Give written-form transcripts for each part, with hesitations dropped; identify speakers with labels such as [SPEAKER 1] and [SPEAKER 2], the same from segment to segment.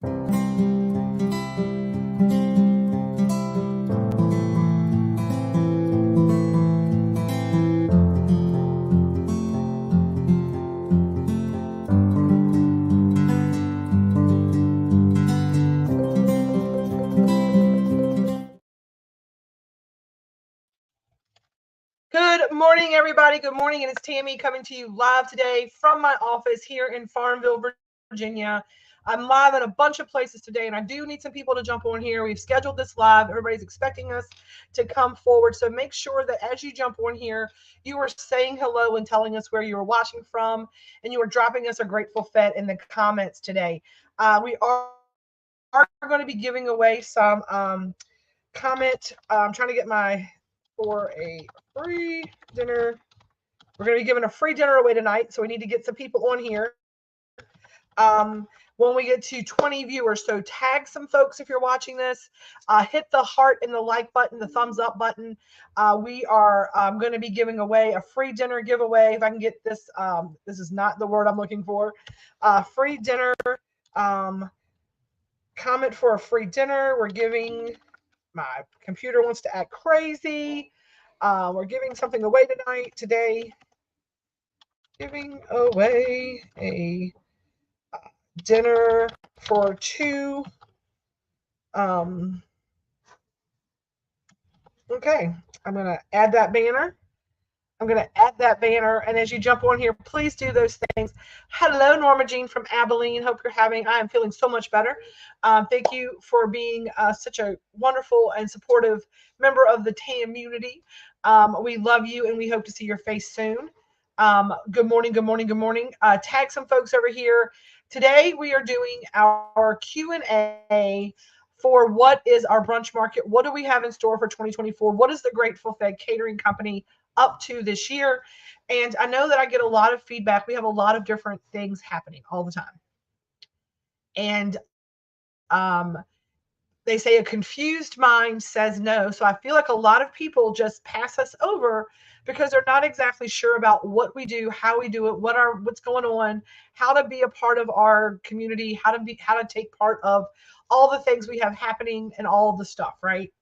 [SPEAKER 1] Good morning, everybody. Good morning. And it's Tammy coming to you live today from my office here in Farmville, Virginia. I'm live in a bunch of places today, and I do need some people to jump on here. We've scheduled this live. Everybody's expecting us to come forward. So make sure that as you jump on here, you are saying hello and telling us where you are watching from, and you are dropping us a grateful Fed in the comments today. We are going to be giving away some comment. I'm trying to get for a free dinner. We're going to be giving a free dinner away tonight, so we need to get some people on here. When we get to 20 viewers, so tag some folks if you're watching this. Hit the heart and the like button, the thumbs up button. We are going to be giving away a free dinner giveaway. If I can get this, this is not the word I'm looking for. Free dinner. Comment for a free dinner. We're giving. My computer wants to act crazy. We're giving something away today. Giving away a dinner for two. Okay, I'm going to add that banner. And as you jump on here, please do those things. Hello, Norma Jean from Abilene. Hope you're I am feeling so much better. Thank you for being such a wonderful and supportive member of the TAM community. We love you, and we hope to see your face soon. Good morning. Tag some folks over here. Today, we are doing our Q&A for what is our brunch market? What do we have in store for 2024? What is the Grateful Fed Catering Company up to this year? And I know that I get a lot of feedback. We have a lot of different things happening all the time. And they say a confused mind says no. So I feel like a lot of people just pass us over because they're not exactly sure about what we do, how we do it, what's going on, how to be a part of our community, how to take part of all the things we have happening and all of the stuff, right?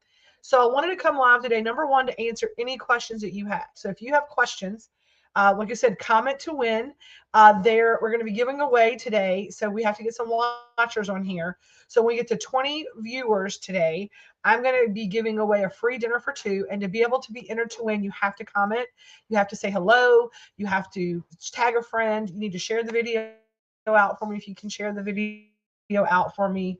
[SPEAKER 1] So I wanted to come live today, number one, to answer any questions that you have. So if you have questions, like I said, comment to win. We're going to be giving away today. So we have to get some watchers on here. So when we get to 20 viewers today, I'm going to be giving away a free dinner for two. And to be able to be entered to win, you have to comment. You have to say hello. You have to tag a friend. You need to share the video out for me if you can share the video out for me.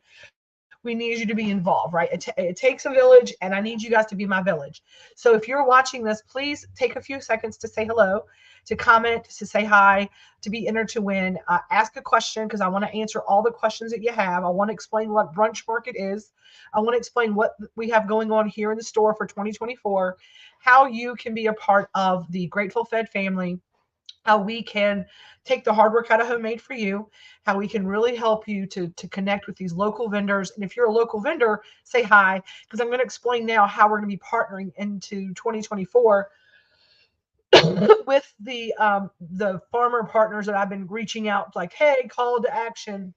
[SPEAKER 1] We need you to be involved, right? It takes a village, and I need you guys to be my village. So if you're watching this, please take a few seconds to say hello, to comment, to say hi, to be entered to win. Ask a question, because I want to answer all the questions that you have. I want to explain what brunch market is. I want to explain what we have going on here in the store for 2024, how you can be a part of the Grateful Fed family, how we can take the hard work out of homemade for you, how we can really help you to connect with these local vendors. And if you're a local vendor, say hi, because I'm going to explain now how we're going to be partnering into 2024 with the farmer partners that I've been reaching out, like, hey, call to action.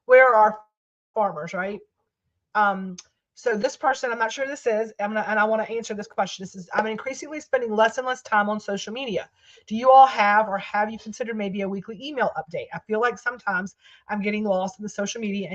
[SPEAKER 1] Where are our farmers, right? So this person, I'm not sure who this is, and I want to answer this question. I'm increasingly spending less and less time on social media. Do you all have you considered maybe a weekly email update? I feel like sometimes I'm getting lost in the social media.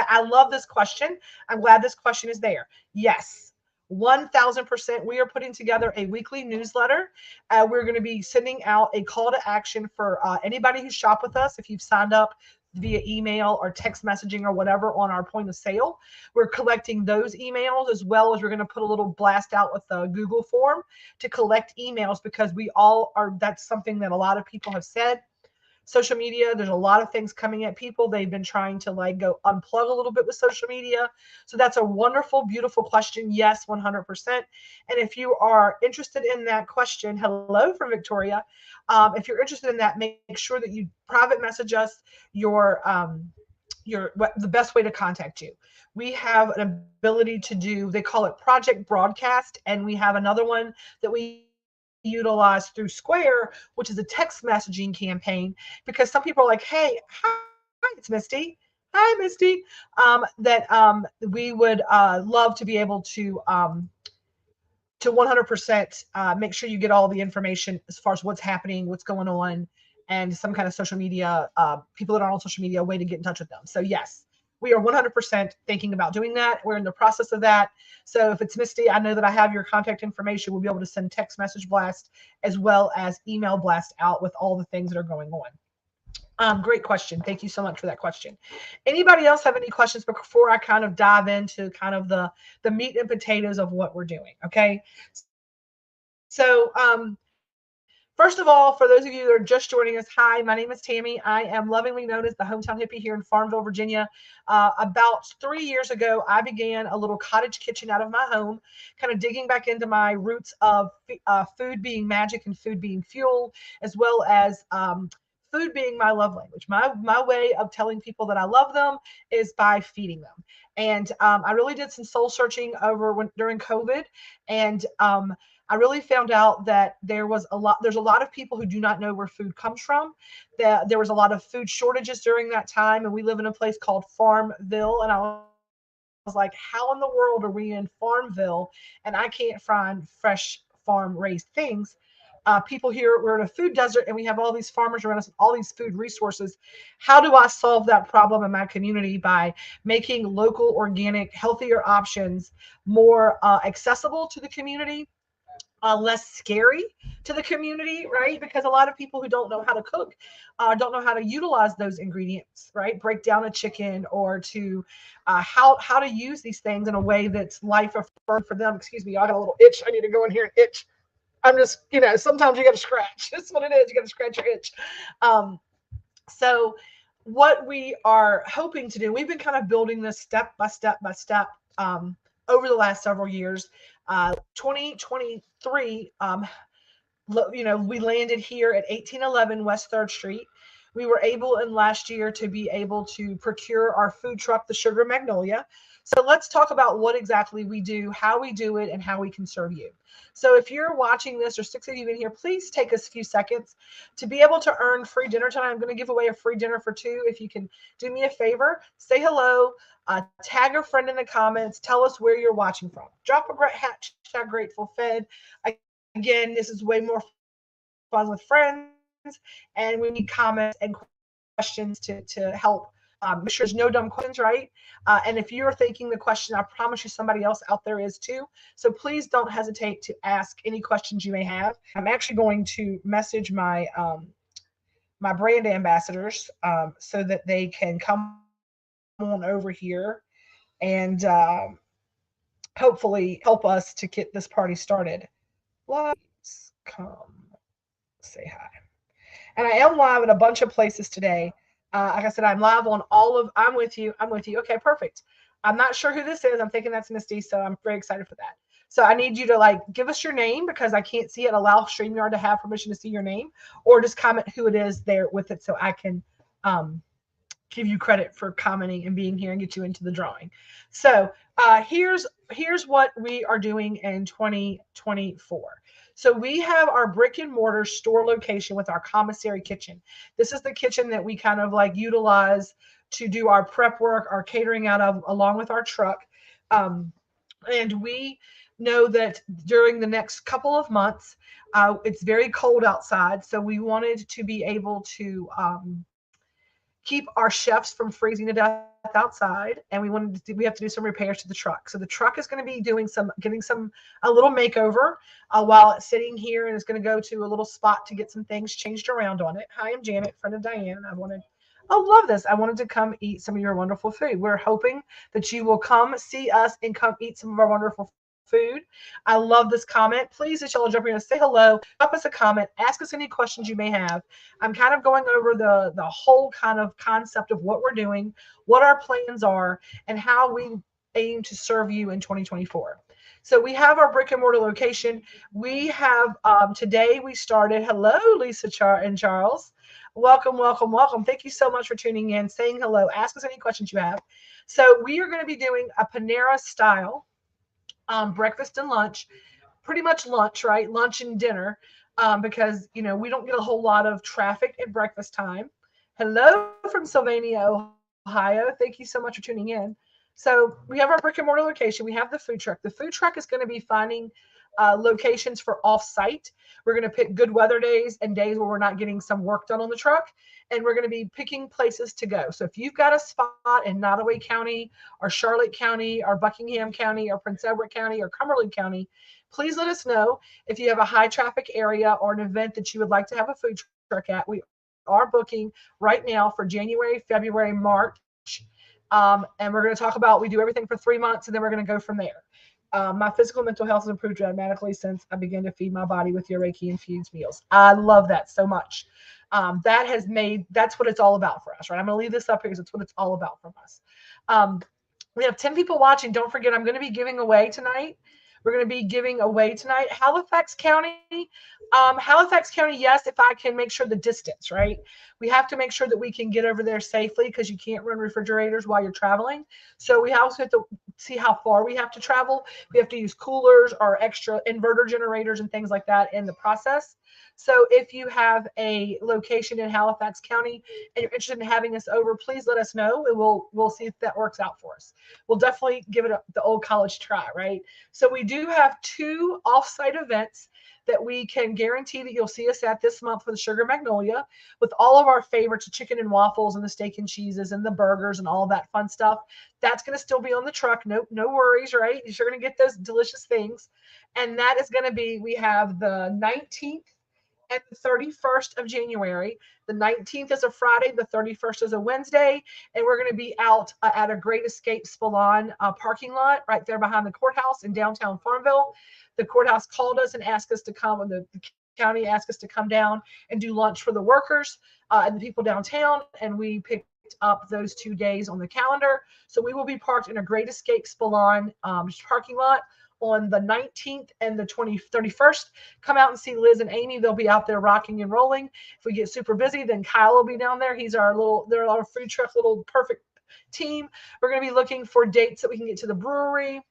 [SPEAKER 1] I love this question. I'm glad this question is there. Yes. 1000%. We are putting together a weekly newsletter. We're going to be sending out a call to action for anybody who shop with us. If you've signed up via email or text messaging or whatever on our point of sale, we're collecting those emails, as well as we're going to put a little blast out with the Google form to collect emails, because that's something that a lot of people have said. Social media, there's a lot of things coming at people. They've been trying to go unplug a little bit with social media. So that's a wonderful, beautiful question. Yes, 100%. And if you are interested in that question, hello from Victoria. If you're interested in that, make sure that you private message us the best way to contact you. We have an ability to do, they call it Project Broadcast, and we have another one that we utilize through Square, which is a text messaging campaign, because some people are like, hey, hi, it's Misty. Hi, Misty. That we would love to be able to 100% make sure you get all the information as far as what's happening, what's going on, and some kind of social media, people that are on social media, a way to get in touch with them. So, yes, we are 100% thinking about doing that. We're in the process of that. So, if it's Misty, I know that I have your contact information. We'll be able to send text message blast as well as email blast out with all the things that are going on. Great question. Thank you so much for that question. Anybody else have any questions before I kind of dive into kind of the meat and potatoes of what we're doing? Okay. So, first of all, for those of you that are just joining us, hi, my name is Tammy. I am lovingly known as the Hometown Hippie here in Farmville, Virginia. About 3 years ago, I began a little cottage kitchen out of my home, kind of digging back into my roots of food being magic and food being fuel, as well as food being my love language. My way of telling people that I love them is by feeding them. And I really did some soul searching during COVID, and I really found out that there's a lot of people who do not know where food comes from. That there was a lot of food shortages during that time, and we live in a place called Farmville, and I was like, how in the world are we in Farmville and I can't find fresh farm raised things? People here, we're in a food desert and we have all these farmers around us, all these food resources. How do I solve that problem in my community? By making local, organic, healthier options more accessible to the community, less scary to the community, right? Because a lot of people who don't know how to cook don't know how to utilize those ingredients, right? Break down a chicken, or to how to use these things in a way that's life affirming for them. Excuse me, I got a little itch. I need to go in here and itch. I'm just, sometimes you got to scratch. That's what it is. You got to scratch your itch. So what we are hoping to do, we've been kind of building this step by step by step over the last several years. 2023, we landed here at 1811 West 3rd Street. We were able in last year to be able to procure our food truck, the Sugar Magnolia. So let's talk about what exactly we do, how we do it, and how we can serve you. So if you're watching this, or 6 of you in here, please take us a few seconds to be able to earn free dinner tonight. I'm going to give away a free dinner for 2. If you can do me a favor, say hello, tag a friend in the comments, tell us where you're watching from. Drop a hashtag Grateful Fed. Again, this is way more fun with friends, and we need comments and questions to help make sure there's no dumb questions, right? And if you're thinking the question, I promise you somebody else out there is too. So please don't hesitate to ask any questions you may have. I'm actually going to message my my brand ambassadors so that they can come on over here and hopefully help us to get this party started. Let's come say hi. And I am live at a bunch of places today. Like I said, I'm live on I'm with you. Okay, perfect. I'm not sure who this is. I'm thinking that's Misty, so I'm very excited for that. So I need you to give us your name, because I can't see it. Allow StreamYard to have permission to see your name, or just comment who it is there with it, so I can give you credit for commenting and being here and get you into the drawing. So here's what we are doing in 2024. So we have our brick and mortar store location with our commissary kitchen. This is the kitchen that we kind of utilize to do our prep work, our catering out of, along with our truck. And we know that during the next couple of months, it's very cold outside. So we wanted to be able to keep our chefs from freezing to death outside, and we have to do some repairs to the truck. So the truck is going to be getting a little makeover while it's sitting here, and it's going to go to a little spot to get some things changed around on it. Hi, I'm Janet, friend of Diane. Love this. I wanted to come eat some of your wonderful food. We're hoping that you will come see us and come eat some of our wonderful food. I love this comment. Please, if y'all jump in and say hello, drop us a comment, ask us any questions you may have. I'm kind of going over the whole kind of concept of what we're doing, what our plans are, and how we aim to serve you in 2024. So we have our brick and mortar location. We have today we started. Hello, Lisa and Charles. Welcome, welcome, welcome. Thank you so much for tuning in, saying hello. Ask us any questions you have. So we are going to be doing a Panera style breakfast and lunch, pretty much lunch, right? Lunch and dinner, because we don't get a whole lot of traffic at breakfast time. Hello from Sylvania, Ohio. Thank you so much for tuning in. So we have our brick and mortar location. We have the food truck. The food truck is going to be finding locations for off-site. We're going to pick good weather days and days where we're not getting some work done on the truck, and we're going to be picking places to go. So if you've got a spot in Nottoway County or Charlotte County or Buckingham County or Prince Edward County or Cumberland County, please let us know. If you have a high traffic area or an event that you would like to have a food truck at, we are booking right now for January, February, March. And we're going to talk about, we do everything for 3 months, and then we're going to go from there. My physical and mental health has improved dramatically since I began to feed my body with your Reiki infused meals. I love that so much. That's what it's all about for us, right? I'm going to leave this up here because it's what it's all about from us. We have 10 people watching. Don't forget, I'm going to be giving away tonight. We're going to be giving away tonight Halifax County. Halifax County, yes, if I can make sure the distance, right? We have to make sure that we can get over there safely because you can't run refrigerators while you're traveling. So we also have to see how far we have to travel. We have to use coolers or extra inverter generators and things like that in the process. So if you have a location in Halifax County and you're interested in having us over, please let us know, and we'll see if that works out for us. We'll definitely give it the old college try, right? So we do have 2 offsite events that we can guarantee that you'll see us at this month for the Sugar Magnolia, with all of our favorites, the chicken and waffles and the steak and cheeses and the burgers and all that fun stuff. That's going to still be on the truck. No worries, right? You're going to get those delicious things. And that is going to be, we have the 19th and the 31st of January. The 19th is a Friday, the 31st is a Wednesday, and we're going to be out at a Great Escape Spillane parking lot right there behind the courthouse in downtown Farmville. The courthouse called us and asked us to come, and the county asked us to come down and do lunch for the workers and the people downtown, and we picked up those 2 days on the calendar. So we will be parked in a Great Escape Spillane parking lot on the 19th and the 31st. Come out and see Liz and Amy. They'll be out there rocking and rolling. If we get super busy, then Kyle will be down there. They're our food truck little perfect team. We're going to be looking for dates that we can get to the brewery.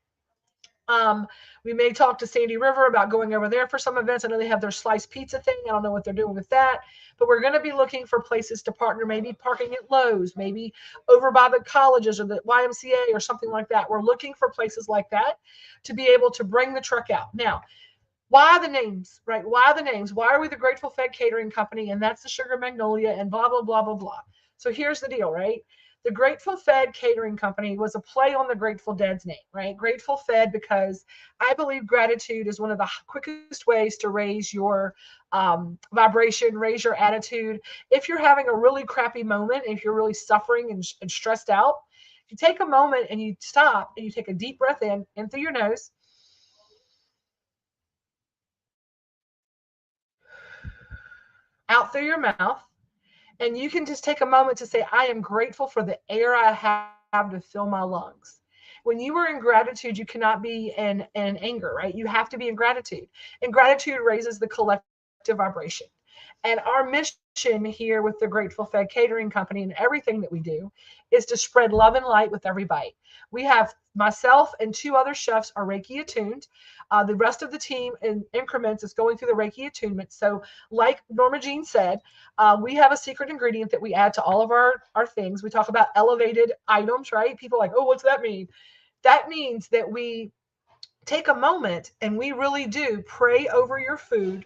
[SPEAKER 1] We may talk to Sandy River about going over there for some events. I know they have their sliced pizza thing. I don't know what they're doing with that, but we're going to be looking for places to partner, maybe parking at Lowe's, maybe over by the colleges or the YMCA or something like that. We're looking for places like that to be able to bring the truck out. Now, why the names, right? Why the names? Why are we the Grateful Fed Catering Company? And that's the Sugar Magnolia and blah, blah, blah, blah, blah. So here's the deal, right? The Grateful Fed Catering Company was a play on the Grateful Dead's name, right? Grateful Fed, because I believe gratitude is one of the quickest ways to raise your vibration, raise your attitude. If you're having a really crappy moment, if you're really suffering and stressed out, if you take a moment and you stop and you take a deep breath in through your nose, out through your mouth, and you can just take a moment to say, I am grateful for the air I have to fill my lungs. When you are in gratitude, you cannot be in anger, right? You have to be in gratitude. And gratitude raises the collective vibration. And our mission here with the Grateful Fed Catering Company and everything that we do is to spread love and light with every bite. We have myself and 2 other chefs are Reiki attuned. The rest of the team in increments is going through the Reiki attunement. So like Norma Jean said, we have a secret ingredient that we add to all of our things. We talk about elevated items, right? People are like, oh, what's that mean? That means that we take a moment and we really do pray over your food,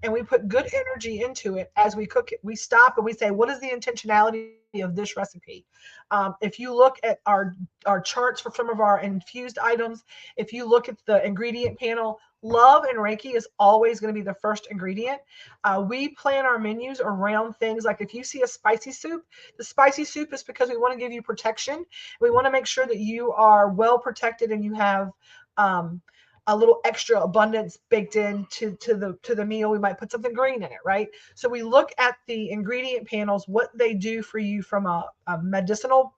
[SPEAKER 1] and we put good energy into it as we cook it. We stop and we say, what is the intentionality of this recipe? If you look at our charts for some of our infused items, if you look at the ingredient panel, love and Reiki is always going to be the first ingredient. We plan our menus around things like, if you see a spicy soup, the spicy soup is because we want to give you protection. We want to make sure that you are well protected and you have a little extra abundance baked in to the meal. We might put something green in it, right? So we look at the ingredient panels, what they do for you from a medicinal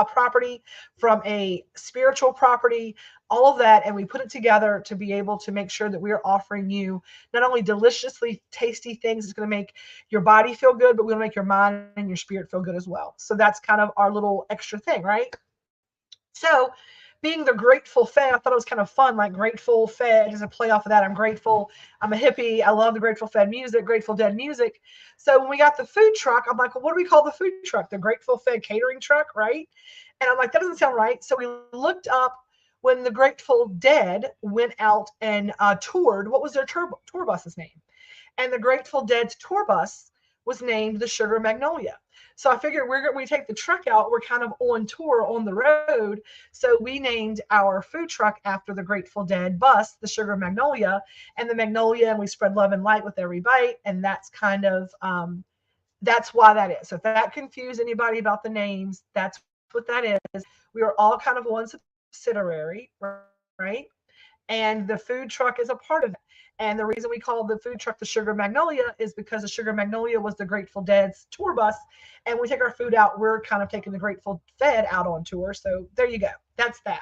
[SPEAKER 1] property, from a spiritual property, all of that, and we put it together to be able to make sure that we are offering you not only deliciously tasty things that's going to make your body feel good, but we're going to make your mind and your spirit feel good as well. So that's kind of our little extra thing, right? So being the Grateful Fed, I thought it was kind of fun, like Grateful Fed is a play off of that. I'm grateful. I'm a hippie. I love the Grateful Fed music, Grateful Dead music. So when we got the food truck, I'm like, well, what do we call the food truck? The Grateful Fed catering truck, right? And I'm like, that doesn't sound right. So we looked up when the Grateful Dead went out and toured, what was their tour bus's name? And the Grateful Dead's tour bus was named the Sugar Magnolia. So I figured we take the truck out, we're kind of on tour on the road. So we named our food truck after the Grateful Dead bus, the Sugar Magnolia, and the Magnolia, and we spread love and light with every bite. And that's kind of that's why that is. So if that confused anybody about the names, that's what that is. We are all kind of one subsidiary, right? And the food truck is a part of it. And the reason we call the food truck the Sugar Magnolia is because the Sugar Magnolia was the Grateful Dead's tour bus. And we take our food out, we're kind of taking the Grateful Dead out on tour. So there you go. That's that.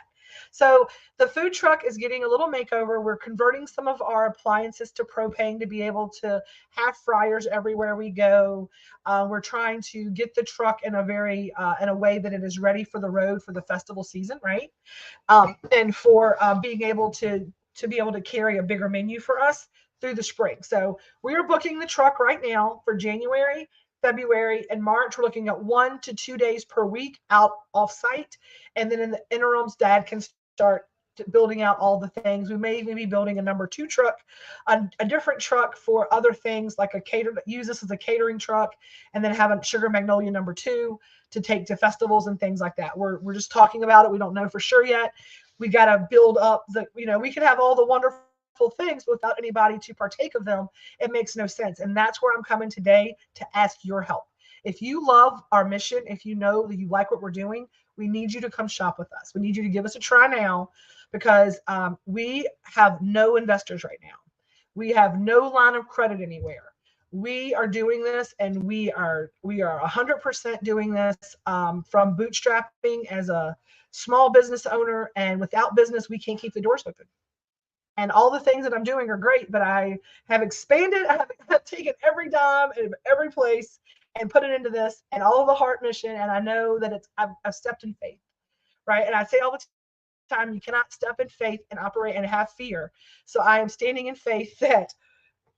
[SPEAKER 1] So the food truck is getting a little makeover. We're converting some of our appliances to propane to be able to have fryers everywhere we go. We're trying to get the truck in a way that it is ready for the road for the festival season, right? And for being able to be able to carry a bigger menu for us through the spring. So we are booking the truck right now for January, February, and March. We're looking at 1 to 2 days per week out off site. And then in the interims, Dad can start building out all the things. We may even be building a number 2 truck, a different truck for other things, like use this as a catering truck, and then have a Sugar Magnolia number 2 to take to festivals and things like that. We're just talking about it. We don't know for sure yet. We got to build up we can have all the wonderful things without anybody to partake of them. It makes no sense. And that's where I'm coming today to ask your help. If you love our mission, if you know that you like what we're doing, we need you to come shop with us. We need you to give us a try now, because we have no investors right now. We have no line of credit anywhere. We are doing this, and we are 100% doing this from bootstrapping as a small business owner. And without business, we can't keep the doors open. And all the things that I'm doing are great, but I have expanded. I have taken every dime and every place and put it into this and all of the heart mission. And I know that I've stepped in faith, right? And I say all the time, you cannot step in faith and operate and have fear. So I am standing in faith that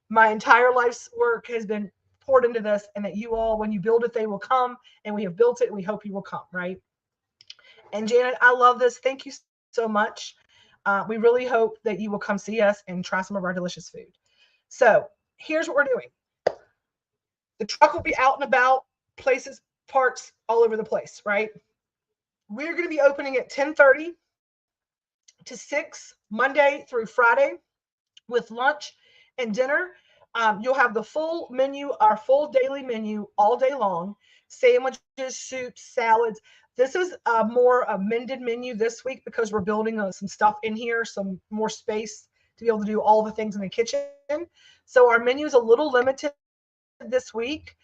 [SPEAKER 1] my entire life's work has been poured into this, and that you all, when you build it, they will come. And we have built it, and we hope you will come, right? And Janet, I love this. Thank you so much. We really hope that you will come see us and try some of our delicious food. So here's what we're doing. The truck will be out and about, places, parts all over the place, right? We're going to be opening at 10:30 to 6 Monday through Friday, with lunch and dinner. You'll have the full menu, our full daily menu all day long: sandwiches, soups, salads. This is a more amended menu this week because we're building some stuff in here, some more space to be able to do all the things in the kitchen. So our menu is a little limited this week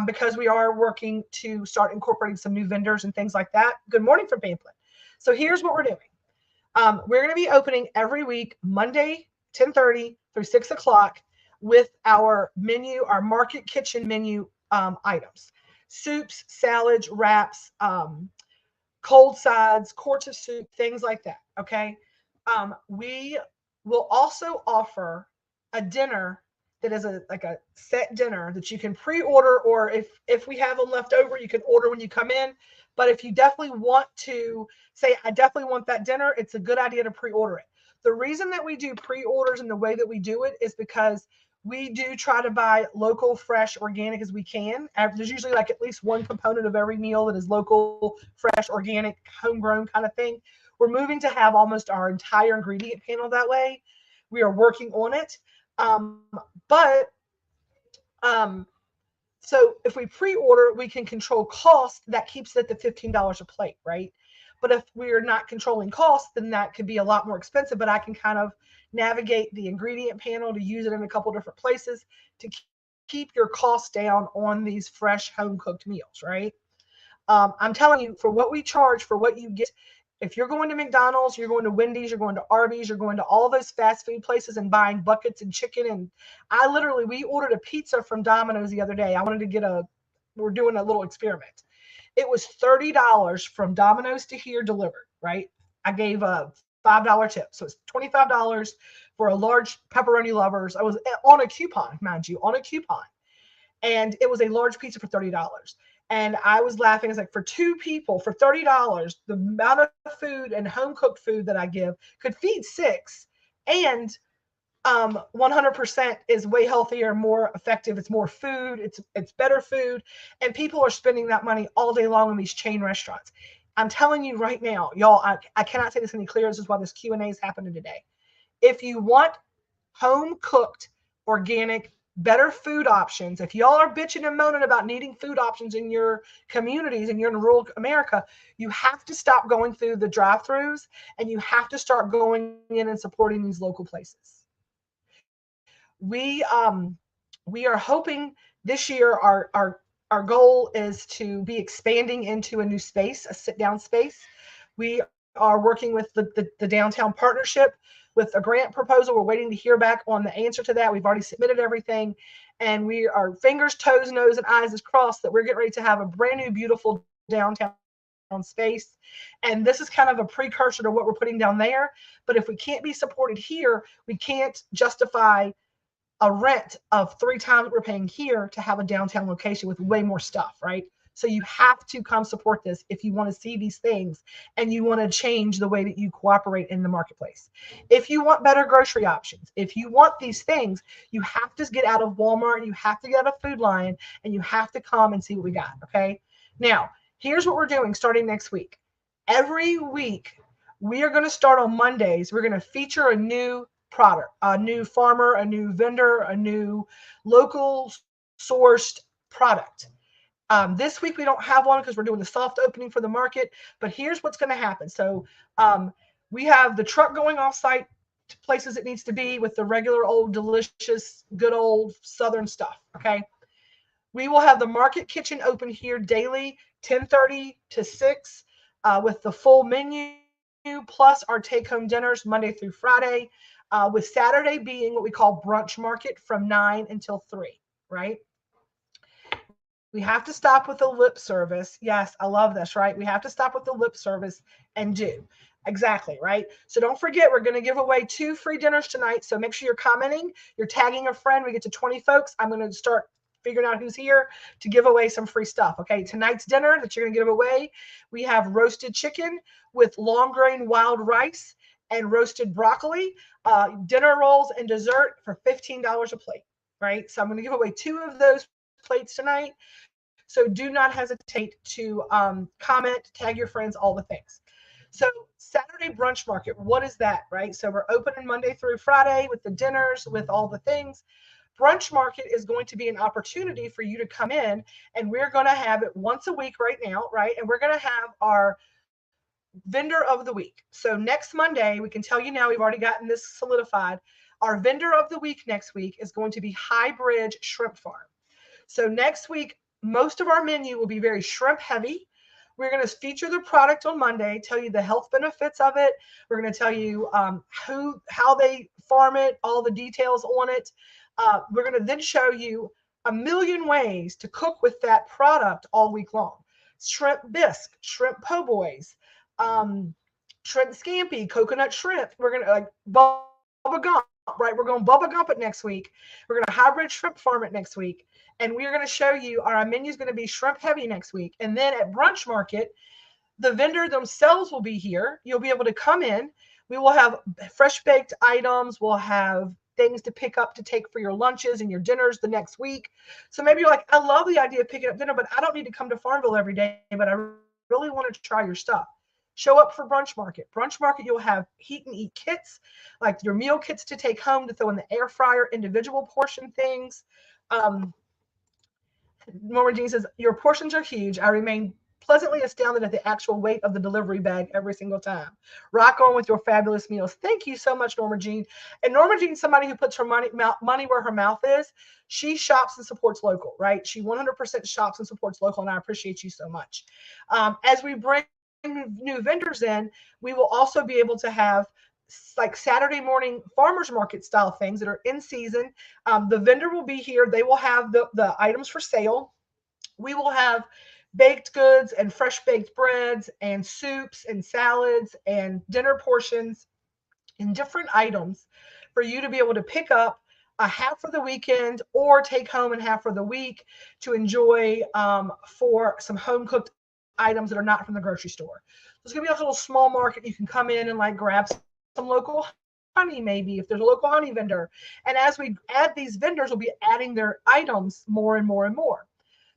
[SPEAKER 1] because we are working to start incorporating some new vendors and things like that. Good morning from Pamplin. So here's what we're doing. We're going to be opening every week, Monday, 10:30 through 6 o'clock, with our menu, our market kitchen menu items: soups, salads, wraps, cold sides, quarts of soup, things like that. Okay. We will also offer a dinner that is like a set dinner that you can pre-order, or if we have them left over, you can order when you come in. But if you definitely want to say, I definitely want that dinner, it's a good idea to pre-order it. The reason that we do pre-orders and the way that we do it is because we do try to buy local, fresh, organic as we can. There's usually like at least one component of every meal that is local, fresh, organic, homegrown kind of thing. We're moving to have almost our entire ingredient panel that way. We are working on it. So if we pre-order, we can control cost. That keeps it at the $15 a plate, right? But if we're not controlling cost, then that could be a lot more expensive. But I can kind of navigate the ingredient panel to use it in a couple different places to keep your costs down on these fresh home cooked meals, right? I'm telling you, for what we charge, for what you get, if you're going to McDonald's, you're going to Wendy's, you're going to Arby's, you're going to all those fast food places and buying buckets and chicken. And we ordered a pizza from Domino's the other day. We're doing a little experiment. It was $30 from Domino's to here delivered, right? I gave a $5 tip. So it's $25 for a large pepperoni lovers. I was on a coupon, mind you, on a coupon. And it was a large pizza for $30. And I was laughing. It's like, for two people, for $30, the amount of food and home cooked food that I give could feed six. And 100% is way healthier, more effective. It's more food. It's better food. And people are spending that money all day long in these chain restaurants. I'm telling you right now, y'all, I cannot say this any clearer. This is why this Q&A is happening today. If you want home cooked, organic, better food options, if y'all are bitching and moaning about needing food options in your communities and you're in rural America, you have to stop going through the drive-throughs and you have to start going in and supporting these local places. We are hoping this year our goal is to be expanding into a new space, a sit-down space. We are working with the downtown partnership with a grant proposal. We're waiting to hear back on the answer to that. We've already submitted everything, and we are fingers, toes, nose, and eyes is crossed that we're getting ready to have a brand new, beautiful downtown space. And this is kind of a precursor to what we're putting down there. But if we can't be supported here, we can't justify a rent of 3 times what we're paying here to have a downtown location with way more stuff, right? So you have to come support this if you want to see these things and you want to change the way that you cooperate in the marketplace. If you want better grocery options, if you want these things, you have to get out of Walmart, you have to get out of Food Lion, and you have to come and see what we got, okay? Now, here's what we're doing starting next week. Every week, we are going to start on Mondays. We're going to feature a new product, a new farmer, a new vendor, a new local sourced product. This week we don't have one because we're doing the soft opening for the market, but here's what's going to happen. So we have the truck going off site to places it needs to be with the regular old delicious good old Southern stuff. Okay. We will have the market kitchen open here daily, 10:30 to 6 with the full menu plus our take-home dinners Monday through Friday. With Saturday being what we call brunch market from 9 until 3, right? We have to stop with the lip service. Yes, I love this, right? We have to stop with the lip service and do. Exactly, right? So don't forget, we're going to give away 2 free dinners tonight. So make sure you're commenting, you're tagging a friend. We get to 20 folks. I'm going to start figuring out who's here to give away some free stuff. Okay, tonight's dinner that you're going to give away, we have roasted chicken with long grain wild rice and roasted broccoli, dinner rolls, and dessert for $15 a plate, right? So I'm going to give away 2 of those plates tonight. So do not hesitate to comment, tag your friends, all the things. So Saturday brunch market, what is that, right? So we're opening Monday through Friday with the dinners, with all the things. Brunch market is going to be an opportunity for you to come in, and we're going to have it once a week right now, right? And we're going to have our vendor of the week. So next Monday, we can tell you now, we've already gotten this solidified. Our vendor of the week next week is going to be High Bridge Shrimp Farm. So next week, most of our menu will be very shrimp heavy. We're going to feature the product on Monday, tell you the health benefits of it. We're going to tell you how they farm it, all the details on it. We're going to then show you a million ways to cook with that product all week long. Shrimp bisque, shrimp po' boys, shrimp scampi, coconut shrimp. We're going to like Bubba Gump, right? We're going Bubba Gump it next week. We're going to hybrid shrimp farm it next week. And we're going to show you our menu is going to be shrimp heavy next week. And then at brunch market, the vendor themselves will be here. You'll be able to come in. We will have fresh baked items. We'll have things to pick up to take for your lunches and your dinners the next week. So maybe you're like, I love the idea of picking up dinner, but I don't need to come to Farmville every day, but I really wanted to try your stuff. Show up for brunch market. Brunch market, you'll have heat and eat kits, like your meal kits to take home to throw in the air fryer, individual portion things. Norma Jean says, your portions are huge. I remain pleasantly astounded at the actual weight of the delivery bag every single time. Rock on with your fabulous meals. Thank you so much, Norma Jean. And Norma Jean's somebody who puts her money where her mouth is. She shops and supports local, right? She 100% shops and supports local, and I appreciate you so much. As we bring new vendors in, we will also be able to have like Saturday morning farmers market style things that are in season. The vendor will be here. They will have the items for sale. We will have baked goods and fresh baked breads and soups and salads and dinner portions and different items for you to be able to pick up a half for the weekend or take home and half for the week to enjoy for some home cooked items that are not from the grocery store. So it's gonna be like a little small market. You can come in and like grab some local honey, maybe if there's a local honey vendor. And as we add these vendors, we'll be adding their items more and more and more.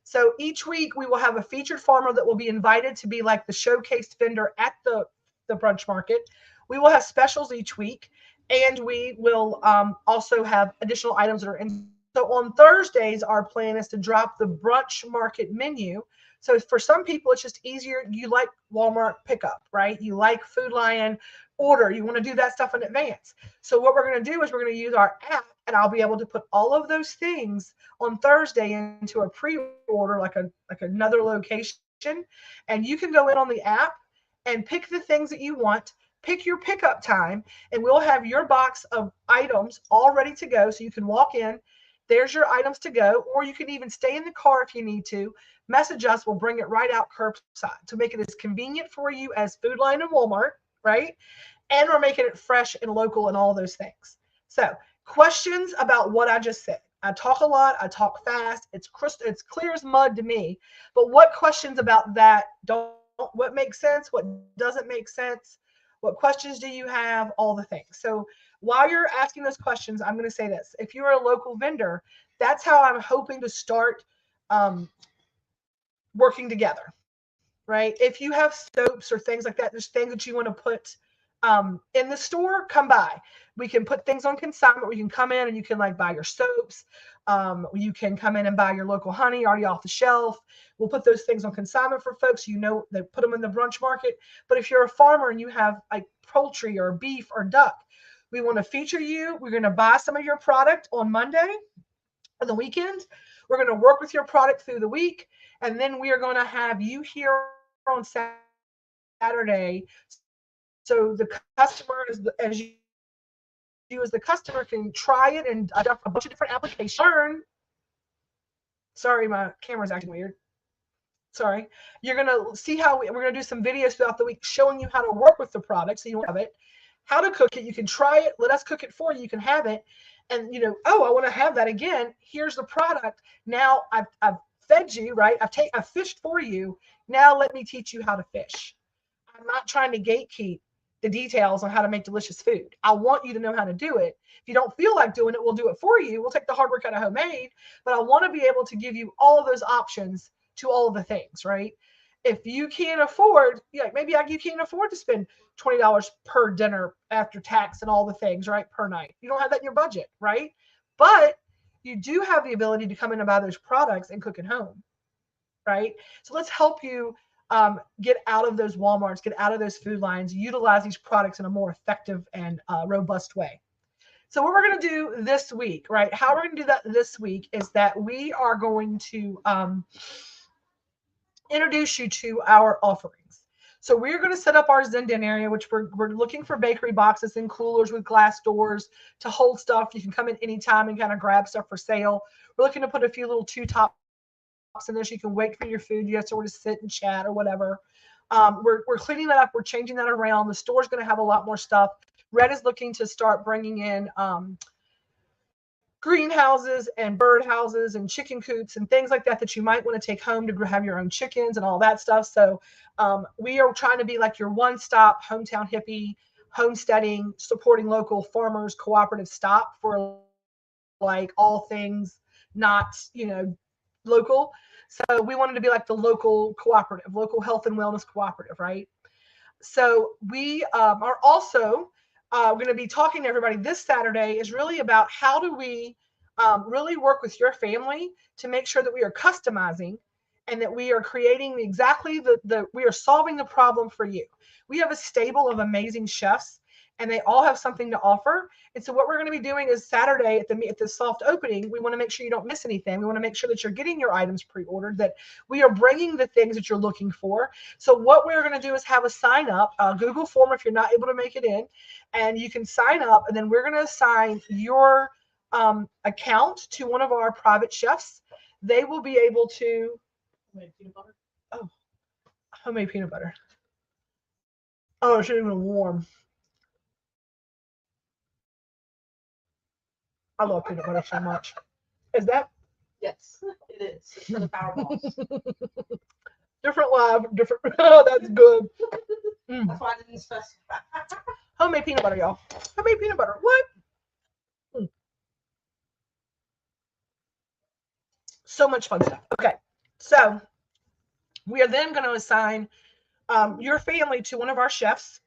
[SPEAKER 1] So each week we will have a featured farmer that will be invited to be like the showcased vendor at the brunch market. We will have specials each week, and we will also have additional items that are in. So on Thursdays, our plan is to drop the brunch market menu. So for some people, it's just easier. You like Walmart pickup, right? You like Food Lion order. You want to do that stuff in advance. So what we're going to do is we're going to use our app, and I'll be able to put all of those things on Thursday into a pre-order, like another location, and you can go in on the app and pick the things that you want. Pick your pickup time, and we'll have your box of items all ready to go. So you can walk in, there's your items to go, or you can even stay in the car if you need to. Message us, we'll bring it right out curbside to make it as convenient for you as Food Lion and Walmart, right? And we're making it fresh and local and all those things. So, questions about what I just said? I talk a lot, I talk fast. It's clear as mud to me. But what questions about that what makes sense? What doesn't make sense? What questions do you have? All the things. So while you're asking those questions, I'm going to say this. If you're a local vendor, that's how I'm hoping to start working together, right? If you have soaps or things like that, there's things that you want to put in the store, come by. We can put things on consignment where you can come in and you can like buy your soaps. You can come in and buy your local honey already off the shelf. We'll put those things on consignment for folks. You know, they put them in the brunch market. But if you're a farmer and you have like poultry or beef or duck, we want to feature you. We're going to buy some of your product on Monday on the weekend. We're going to work with your product through the week. And then we are going to have you here on Saturday. So the customer, as you as the customer can try it and adopt a bunch of different applications. Sorry, my camera's acting weird. Sorry. You're going to see how we're going to do some videos throughout the week showing you how to work with the product so you have it, how to cook it. You can try it. Let us cook it for you. You can have it. And, you know, oh, I want to have that again. Here's the product. Now I've fed you, right? I've fished for you. Now let me teach you how to fish. I'm not trying to gatekeep the details on how to make delicious food. I want you to know how to do it. If you don't feel like doing it, we'll do it for you. We'll take the hard work out of homemade, but I want to be able to give you all of those options to all of the things, right? If you can't afford, maybe you can't afford to spend $20 per dinner after tax and all the things, right? Per night. You don't have that in your budget, right? But you do have the ability to come in and buy those products and cook at home, right? So let's help you get out of those Walmarts, get out of those Food Lions, utilize these products in a more effective and robust way. So what we're going to do this week, right? How we're going to do that this week is that we are going to introduce you to our offerings. So we're going to set up our Zendan area, which we're looking for bakery boxes and coolers with glass doors to hold stuff. You can come in anytime and kind of grab stuff for sale. We're looking to put a few little two-top in there so you can wait for your food. You have somewhere to sit and chat or whatever. We're cleaning that up. We're changing that around. The store's going to have a lot more stuff. Red is looking to start bringing in greenhouses and bird houses and chicken coops and things like that that you might want to take home to have your own chickens and all that stuff. So we are trying to be like your one-stop hometown hippie, homesteading, supporting local farmers, cooperative stop for like all things not, local. So we wanted to be like the local cooperative, local health and wellness cooperative, right? So we are also going to be talking to everybody this Saturday is really about how do we really work with your family to make sure that we are customizing and that we are creating exactly we are solving the problem for you. We have a stable of amazing chefs and they all have something to offer. And so what we're going to be doing is Saturday at the soft opening, we want to make sure you don't miss anything. We want to make sure that you're getting your items pre-ordered, that we are bringing the things that you're looking for. So what we're going to do is have a sign up, a Google form if you're not able to make it in, and you can sign up, and then we're going to assign your account to one of our private chefs. They will be able to Oh, homemade peanut butter. Oh, it shouldn't even warm. I love peanut butter so much. Is that?
[SPEAKER 2] Yes, it is. It's for the Powerballs.
[SPEAKER 1] Different live, different. Oh, that's good.
[SPEAKER 2] That's why I didn't specify.
[SPEAKER 1] Homemade peanut butter, y'all. Homemade peanut butter. What? Mm. So much fun stuff. Okay, so we are then going to assign your family to one of our chefs.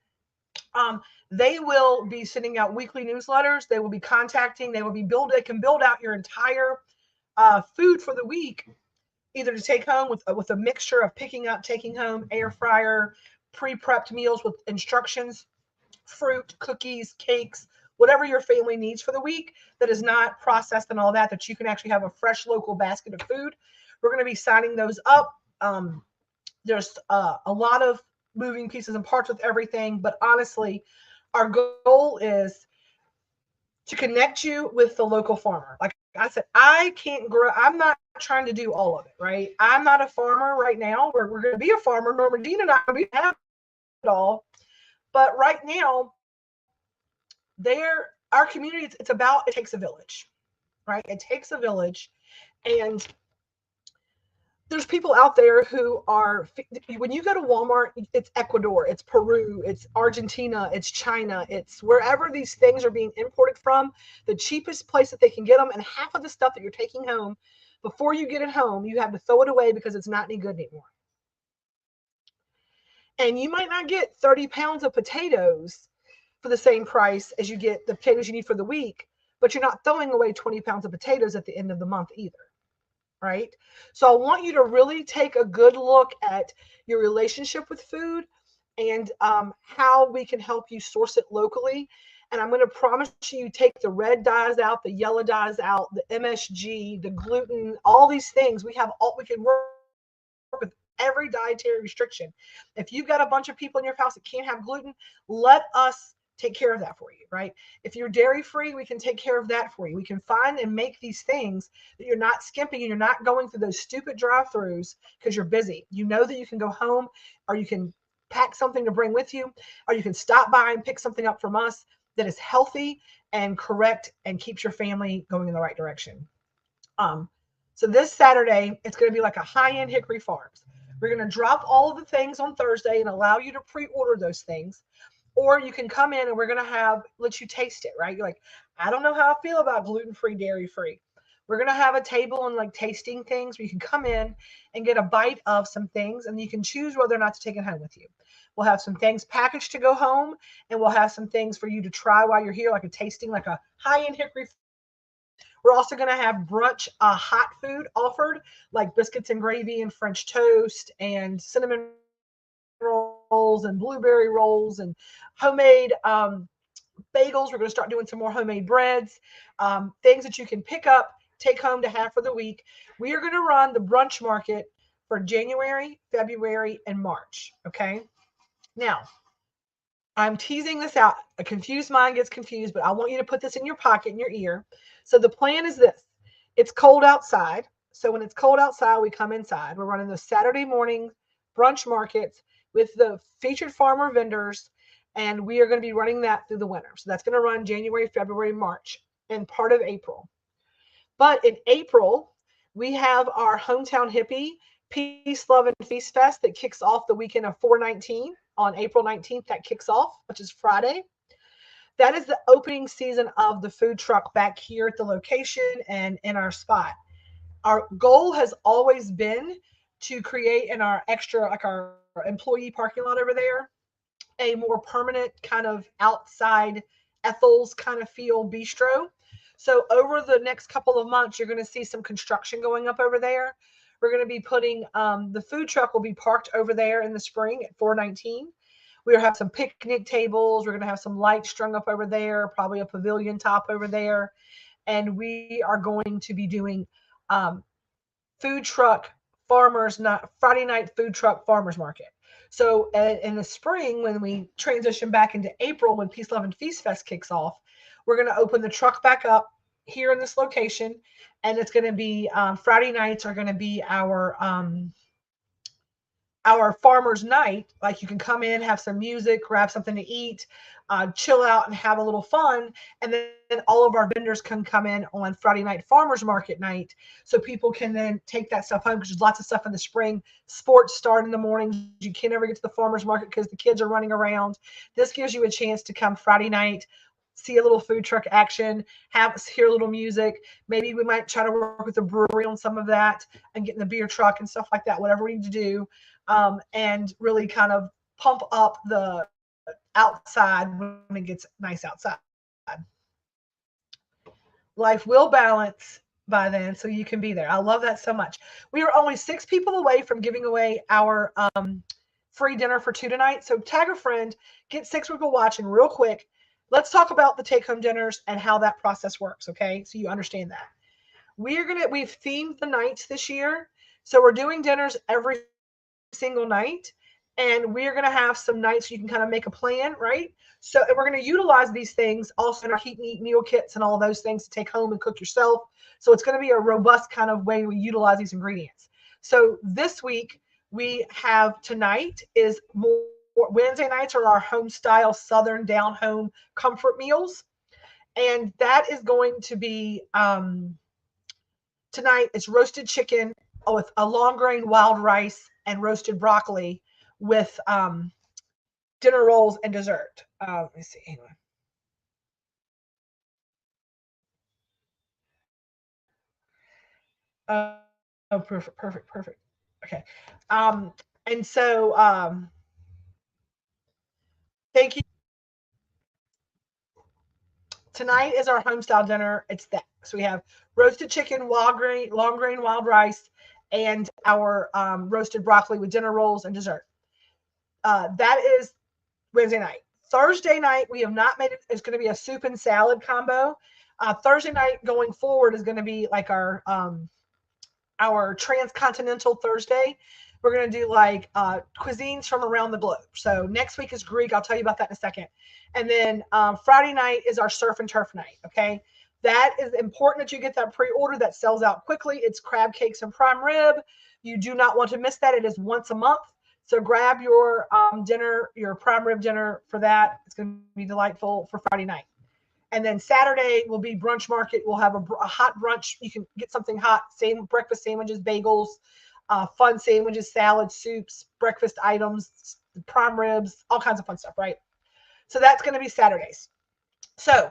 [SPEAKER 1] They will be sending out weekly newsletters. They will be contacting. They will be build. They can build out your entire food for the week, either to take home with a mixture of picking up, taking home, air fryer, pre-prepped meals with instructions, fruit, cookies, cakes, whatever your family needs for the week that is not processed and all that, that you can actually have a fresh local basket of food. We're going to be signing those up. There's a lot of moving pieces and parts with everything, but honestly, our goal is to connect you with the local farmer. Like I said, I can't grow, I'm not trying to do all of it, right? I'm not a farmer right now. We're going to be a farmer. Norma Jean and I, we have it all. But right now, our community, it's about, it takes a village, right? It takes a village. And there's people out there who are, when you go to Walmart, it's Ecuador, it's Peru, it's Argentina, it's China, it's wherever these things are being imported from, the cheapest place that they can get them. And half of the stuff that you're taking home, before you get it home, you have to throw it away because it's not any good anymore. And you might not get 30 pounds of potatoes for the same price as you get the potatoes you need for the week, but you're not throwing away 20 pounds of potatoes at the end of the month either. Right? So I want you to really take a good look at your relationship with food and how we can help you source it locally. And I'm going to promise you, take the red dyes out, the yellow dyes out, the MSG, the gluten, all these things. We can work with every dietary restriction. If you've got a bunch of people in your house that can't have gluten, let us take care of that for you, right? If you're dairy free, we can take care of that for you. We can find and make these things that you're not skimping and you're not going through those stupid drive-throughs because you're busy. You know that you can go home, or you can pack something to bring with you, or you can stop by and pick something up from us that is healthy and correct and keeps your family going in the right direction. So this Saturday, it's going to be like a high-end Hickory Farms. We're going to drop all of the things on Thursday and allow you to pre-order those things. Or you can come in and we're going to let you taste it, right? You're like, I don't know how I feel about gluten-free, dairy-free. We're going to have a table and like tasting things where you can come in and get a bite of some things and you can choose whether or not to take it home with you. We'll have some things packaged to go home, and we'll have some things for you to try while you're here, like a tasting, like a high-end Hickory. We're also going to have brunch hot food offered, like biscuits and gravy and French toast and cinnamon rolls and blueberry rolls and homemade bagels. We're going to start doing some more homemade breads, things that you can pick up, take home to have for the week. We are going to run the brunch market for January, February, and March. Okay. Now, I'm teasing this out. A confused mind gets confused, but I want you to put this in your pocket, in your ear. So the plan is this. It's cold outside. So when it's cold outside, we come inside. We're running those Saturday morning brunch markets with the featured farmer vendors, and we are going to be running that through the winter. So that's going to run January, February, March, and part of April. But in April, we have our Hometown Hippie Peace, Love, and Feast Fest that kicks off the weekend of 4/19. On April 19th, that kicks off, which is Friday. That is the opening season of the food truck back here at the location and in our spot. Our goal has always been to create in our extra, like our employee parking lot over there, a more permanent kind of outside Ethel's kind of feel bistro. So over the next couple of months, you're going to see some construction going up over there. We're going to be putting the food truck will be parked over there in the spring at 419. We'll have some picnic tables. We're going to have some lights strung up over there, probably a pavilion top over there. And we are going to be doing food truck farmers, not Friday night food truck farmers market. So in the spring, when we transition back into April, when Peace, Love, and Feast Fest kicks off, we're going to open the truck back up here in this location. And it's going to be Friday nights are going to be our our farmers night, like you can come in, have some music, grab something to eat, chill out and have a little fun. And then all of our vendors can come in on Friday night farmers market night. So people can then take that stuff home because there's lots of stuff in the spring. Sports start in the morning. You can't ever get to the farmers market because the kids are running around. This gives you a chance to come Friday night, see a little food truck action, hear a little music. Maybe we might try to work with the brewery on some of that and get in the beer truck and stuff like that, whatever we need to do. And really kind of pump up the outside when it gets nice outside. Life will balance by then, so you can be there. I love that so much. We are only 6 people away from giving away our free dinner for 2 tonight. So tag a friend, get 6 people watching real quick. Let's talk about the take-home dinners and how that process works, okay? So you understand that. We've themed the nights this year. So we're doing dinners every single night, and we're going to have some nights you can kind of make a plan, right? So we're going to utilize these things also in our heat and eat meal kits and all those things to take home and cook yourself. So it's going to be a robust kind of way we utilize these ingredients. So this week we have tonight is more Wednesday nights are our home style Southern down home comfort meals. And that is going to be tonight it's roasted chicken with a long grain wild rice and roasted broccoli with dinner rolls and dessert. Let me see. Anyway. Oh, perfect. Okay. And so thank you. Tonight is our home style dinner. It's that. So we have roasted chicken, long grain wild rice, and our roasted broccoli with dinner rolls and dessert. That is Wednesday night. Thursday night, we have not made it. It's going to be a soup and salad combo. Thursday night going forward is going to be like our transcontinental Thursday. We're going to do like cuisines from around the globe. So next week is Greek. I'll tell you about that in a second. And then Friday night is our surf and turf night. Okay. That is important that you get that pre-order. That sells out quickly. It's crab cakes and prime rib. You do not want to miss that. It is once a month. So grab your dinner, your prime rib dinner for that. It's going to be delightful for Friday night. And then Saturday will be brunch market. We'll have a hot brunch. You can get something hot, same breakfast sandwiches, bagels, fun sandwiches, salads, soups, breakfast items, prime ribs, all kinds of fun stuff, right? So that's going to be Saturdays. So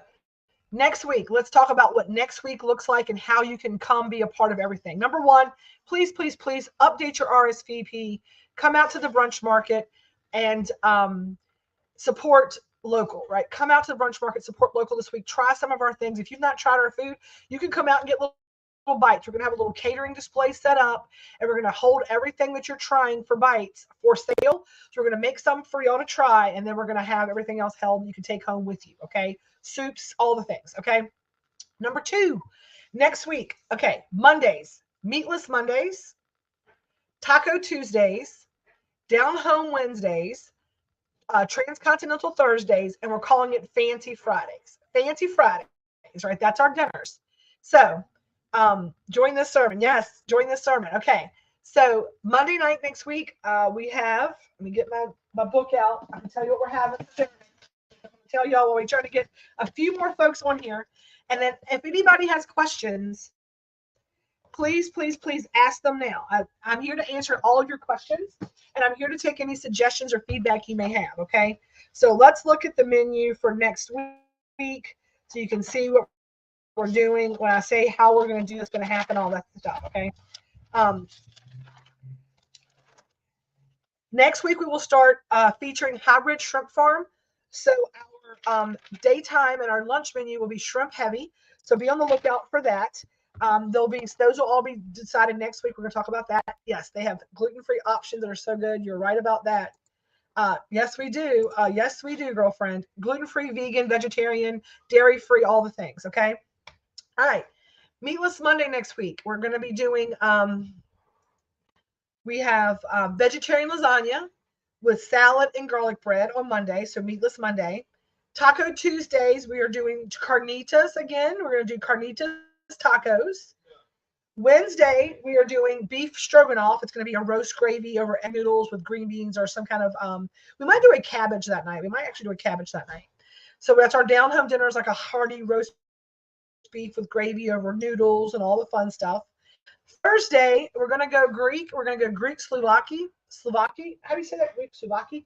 [SPEAKER 1] next week, let's talk about what next week looks like and how you can come be a part of everything. Number one, please update your RSVP. Come out to the brunch market and support local, right? Come out to the brunch market, support local this week. Try some of our things. If you've not tried our food, you can come out and get little bites. We're going to have a little catering display set up, and we're going to hold everything that you're trying for bites for sale. So we're going to make some for y'all to try, and then we're going to have everything else held you can take home with you, okay? Soups, all the things, okay? Number 2, next week, okay, Mondays, Meatless Mondays, Taco Tuesdays, Down Home Wednesdays, Transcontinental Thursdays, and we're calling it Fancy Fridays. Fancy Fridays, right? That's our dinners. So join this sermon. Yes, join this sermon. Okay. So Monday night next week, we have, let me get my book out. I can tell you what we're having. I'm tell y'all while we try to get a few more folks on here. And then if anybody has questions, please ask them now. I'm here to answer all of your questions, and I'm here to take any suggestions or feedback you may have, okay? So let's look at the menu for next week so you can see what we're doing. When I say how we're going to do this, going to happen, all that stuff, okay? Next week, we will start featuring Hybrid Shrimp Farm. So our daytime and our lunch menu will be shrimp heavy, so be on the lookout for that. Those will all be decided next week. We're going to talk about that. Yes, they have gluten-free options that are so good. You're right about that. Yes, we do. Yes, we do, girlfriend. Gluten-free, vegan, vegetarian, dairy-free, all the things. Okay. All right. Meatless Monday next week. We're going to be doing. We have vegetarian lasagna with salad and garlic bread on Monday. So Meatless Monday. Taco Tuesdays. We are doing carnitas again. We're going to do carnitas tacos. Wednesday, we are doing beef stroganoff. It's going to be a roast gravy over egg noodles with green beans or some kind of, we might do a cabbage that night. We might actually do a cabbage that night. So that's our down home dinner, is like a hearty roast beef with gravy over noodles and all the fun stuff. Thursday, we're going to go Greek. We're going to go Greek Slovakia. How do you say that? Greek Slovakia?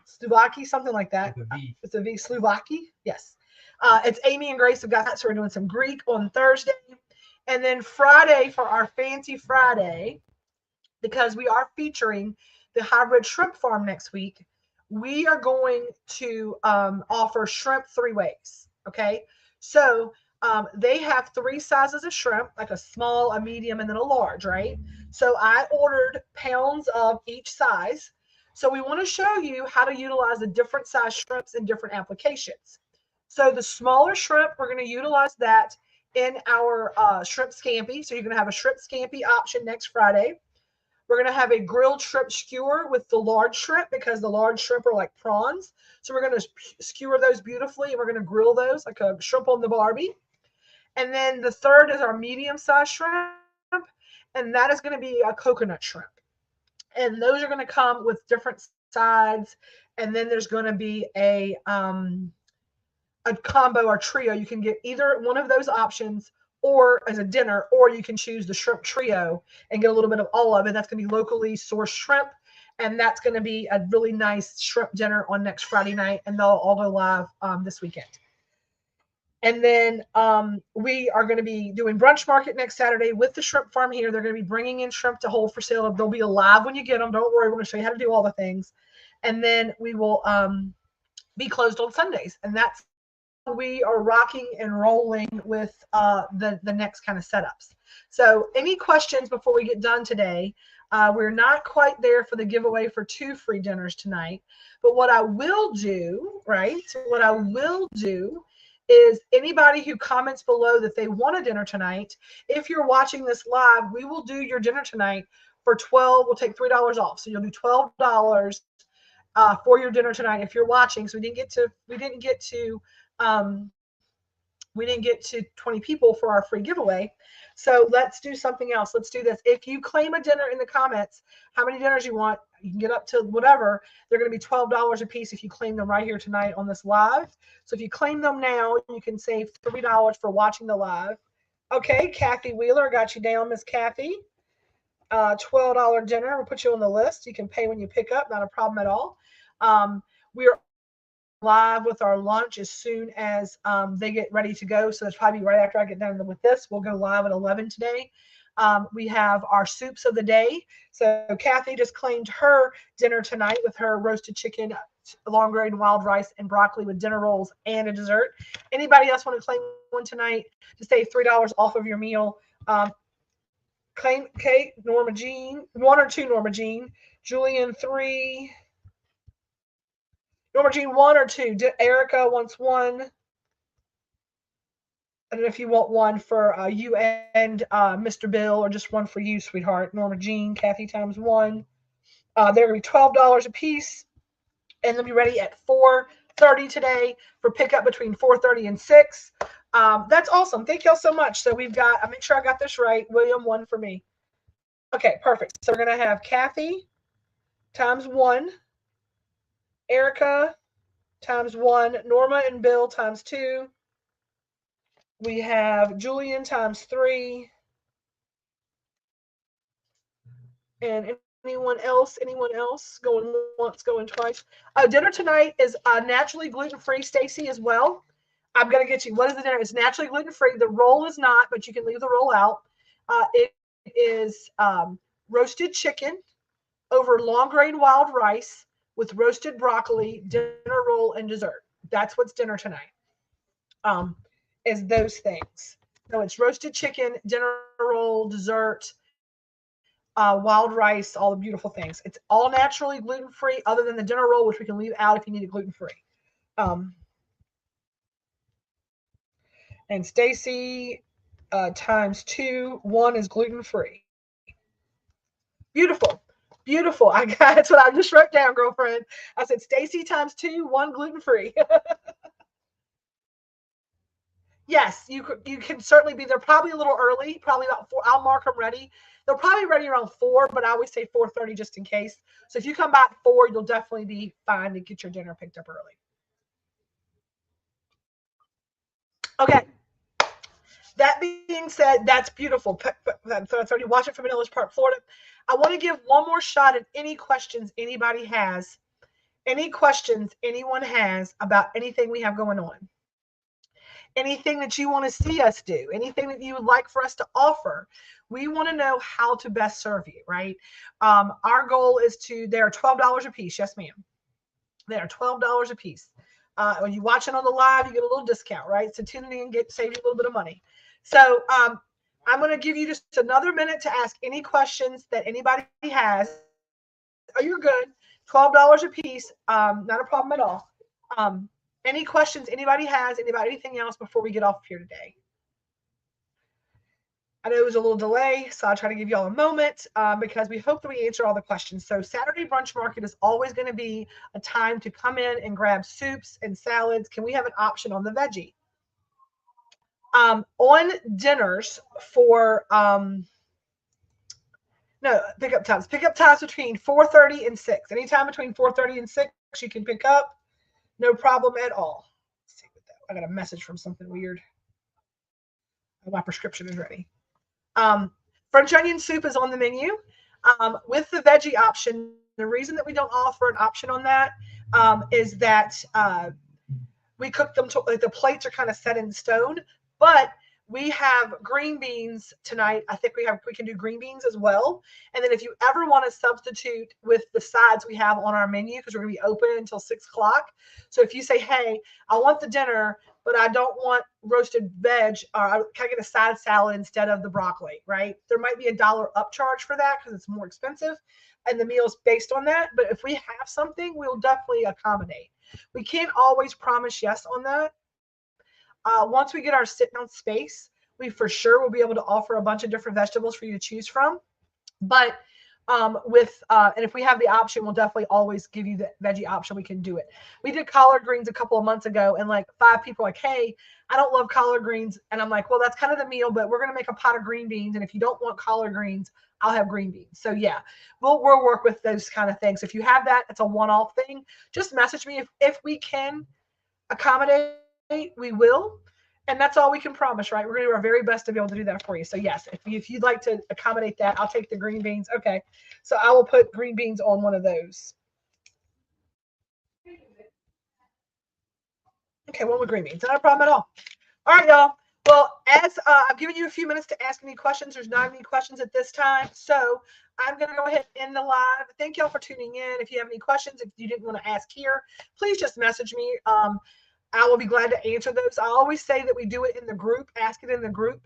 [SPEAKER 1] Slovakia, something like that. It's a V. Slovakia. Yes. It's Amy and Grace have got that. So we're doing some Greek on Thursday. And then Friday, for our Fancy Friday, because we are featuring the hybrid shrimp farm next week, we are going to offer shrimp 3 ways. Okay. So they have 3 sizes of shrimp, like a small, a medium, and then a large, right? So I ordered pounds of each size. So we want to show you how to utilize the different size shrimps in different applications. So the smaller shrimp, we're going to utilize that in our shrimp scampi. So you're going to have a shrimp scampi option next Friday. We're going to have a grilled shrimp skewer with the large shrimp, because the large shrimp are like prawns. So we're going to skewer those beautifully, and we're going to grill those like a shrimp on the Barbie. And then the third is our medium-sized shrimp, and that is going to be a coconut shrimp. And those are going to come with different sides. And then there's going to be a combo or trio. You can get either one of those options or as a dinner, or you can choose the shrimp trio and get a little bit of all of it. That's going to be locally sourced shrimp. And that's going to be a really nice shrimp dinner on next Friday night. And they'll all go live this weekend. And then we are going to be doing brunch market next Saturday with the shrimp farm here. They're going to be bringing in shrimp to hold for sale. They'll be alive when you get them. Don't worry. We're going to show you how to do all the things. And then we will be closed on Sundays. And that's we are rocking and rolling with the next kind of setups. So any questions before we get done today? We're not quite there for the giveaway for 2 free dinners tonight. But what I will do, what I will do is anybody who comments below that they want a dinner tonight, if you're watching this live, we will do your dinner tonight for $12. We'll take $3 off. So you'll do $12 for your dinner tonight if you're watching. So we didn't get to 20 people for our free giveaway. So let's do something else. Let's do this. If you claim a dinner in the comments, how many dinners you want, you can get up to whatever. They're going to be $12 a piece if you claim them right here tonight on this live. So if you claim them now, you can save $3 for watching the live. Okay, Kathy Wheeler, got you down, Miss Kathy. $12 dinner. We'll put you on the list. You can pay when you pick up. Not a problem at all. We're live with our lunch as soon as they get ready to go. So it's probably right after I get done with this. We'll go live at 11 today. We have our soups of the day. So Kathy just claimed her dinner tonight with her roasted chicken, long grain wild rice, and broccoli with dinner rolls and a dessert. Anybody else want to claim one tonight to save $3 off of your meal? Claim Kate, Norma Jean, 1 or 2 Norma Jean, Julian 3. Norma Jean, 1 or 2. Erica wants 1. I don't know if you want 1 for you and Mr. Bill, or just 1 for you, sweetheart. Norma Jean, Kathy times 1. They're going to be $12 a piece. And they'll be ready at 4:30 today for pickup between 4:30 and 6. That's awesome. Thank y'all so much. So we've got, I'll make sure I got this right. William, 1 for me. Okay, perfect. So we're going to have Kathy times 1. Erica times 1, Norma and Bill times 2. We have Julian times 3. And anyone else going once, going twice. Dinner tonight is naturally gluten-free, Stacy, as well. I'm going to get you. What is the dinner? It's naturally gluten-free. The roll is not, but you can leave the roll out. It is roasted chicken over long grain wild rice with roasted broccoli, dinner roll, and dessert. That's what's dinner tonight. Is those things. So it's roasted chicken, dinner roll, dessert, wild rice, all the beautiful things. It's all naturally gluten-free, other than the dinner roll, which we can leave out if you need it gluten-free. And Stacy times 2, 1 is gluten-free. Beautiful. Beautiful. That's what I just wrote down, girlfriend. I said Stacy times 2, 1 gluten-free. Yes, you can certainly be there. Probably a little early, probably about 4. I'll mark them ready. They'll probably be ready around 4, but I always say 4:30 just in case. So if you come back 4, you'll definitely be fine to get your dinner picked up early. Okay. That being said, that's beautiful. So it's already watching from Pinellas Park, Florida. I want to give one more shot at any questions anybody has. Any questions anyone has about anything we have going on. Anything that you want to see us do, anything that you would like for us to offer. We want to know how to best serve you, right? Our goal is they are $12 a piece. Yes, ma'am. They are $12 a piece. When you watch it on the live, you get a little discount, right? So tuning in save you a little bit of money. So I'm going to give you just another minute to ask any questions that anybody has. Oh, you're good. $12 a piece. Not a problem at all. Any questions anybody has, anything else before we get off here today? I know it was a little delay, so I'll try to give you all a moment because we hope that we answer all the questions. So Saturday Brunch Market is always going to be a time to come in and grab soups and salads. Can we have an option on the veggie? On dinners for no pickup times. Pickup times between 4:30 and 6. Anytime between 4:30 and 6, you can pick up. No problem at all. Let's see what that. I got a message from something weird. Oh, my prescription is ready. French onion soup is on the menu with the veggie option. The reason that we don't offer an option on that is that we cook them to the plates are kind of set in stone, but we have green beans tonight. I think we can do green beans as well. And then if you ever want to substitute with the sides we have on our menu, because we're going to be open until 6 o'clock. So if you say, hey, I want the dinner, but I don't want roasted veg, or can I get a side salad instead of the broccoli, right? There might be $1 upcharge for that because it's more expensive and the meal's based on that. But if we have something, we'll definitely accommodate. We can't always promise yes on that. Once we get our sit-down space, we for sure will be able to offer a bunch of different vegetables for you to choose from. But and if we have the option, we'll definitely always give you the veggie option. We can do it. We did collard greens a couple of months ago, and like 5 people were like, hey, I don't love collard greens. And I'm like, well, that's kind of the meal, but we're going to make a pot of green beans. And if you don't want collard greens, I'll have green beans. So yeah, we'll work with those kind of things. If you have that, it's a one-off thing. Just message me. If we can accommodate, we will. And that's all we can promise, right? We're going to do our very best to be able to do that for you. So yes, if you'd like to accommodate that, I'll take the green beans. Okay. So I will put green beans on one of those. Okay, one with green beans. Not a problem at all. All right, y'all. Well, as I've given you a few minutes to ask any questions, there's not any questions at this time. So I'm going to go ahead and end the live. Thank y'all for tuning in. If you have any questions, if you didn't want to ask here, please just message me. I will be glad to answer those. I always say that we do it in the group, ask it in the group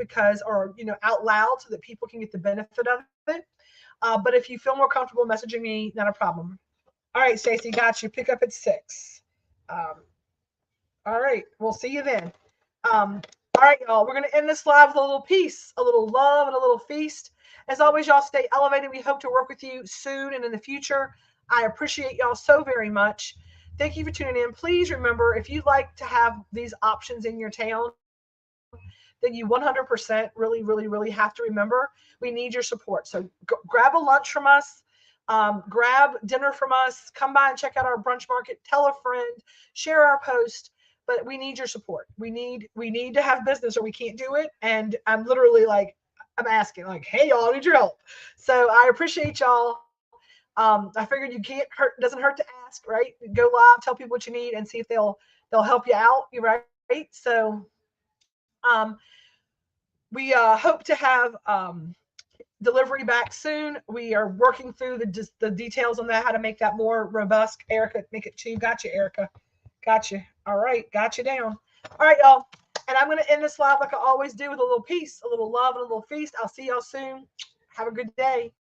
[SPEAKER 1] or out loud so that people can get the benefit of it. But if you feel more comfortable messaging me, not a problem. All right, Stacey, got you. Pick up at 6. All right, we'll see you then. All right, y'all, we're going to end this live with a little peace, a little love, and a little feast. As always, y'all stay elevated. We hope to work with you soon and in the future. I appreciate y'all so very much. Thank you for tuning in. Please remember, if you'd like to have these options in your town, then you 100% really, really, really have to remember we need your support. So grab a lunch from us, grab dinner from us, come by and check out our brunch market, tell a friend, share our post. But we need your support. We need to have business or we can't do it. And I'm literally like, I'm asking like, hey, y'all, I need your help. So I appreciate y'all. I figured doesn't hurt to ask, right? Go live, tell people what you need and see if they'll help you out. You're right. So we hope to have delivery back soon. We are working through the details on that, how to make that more robust. Erica, make it to you. Got you, Erica. Got you. All right. Got you down. All right, y'all. And I'm going to end this live like I always do with a little peace, a little love, and a little feast. I'll see y'all soon. Have a good day.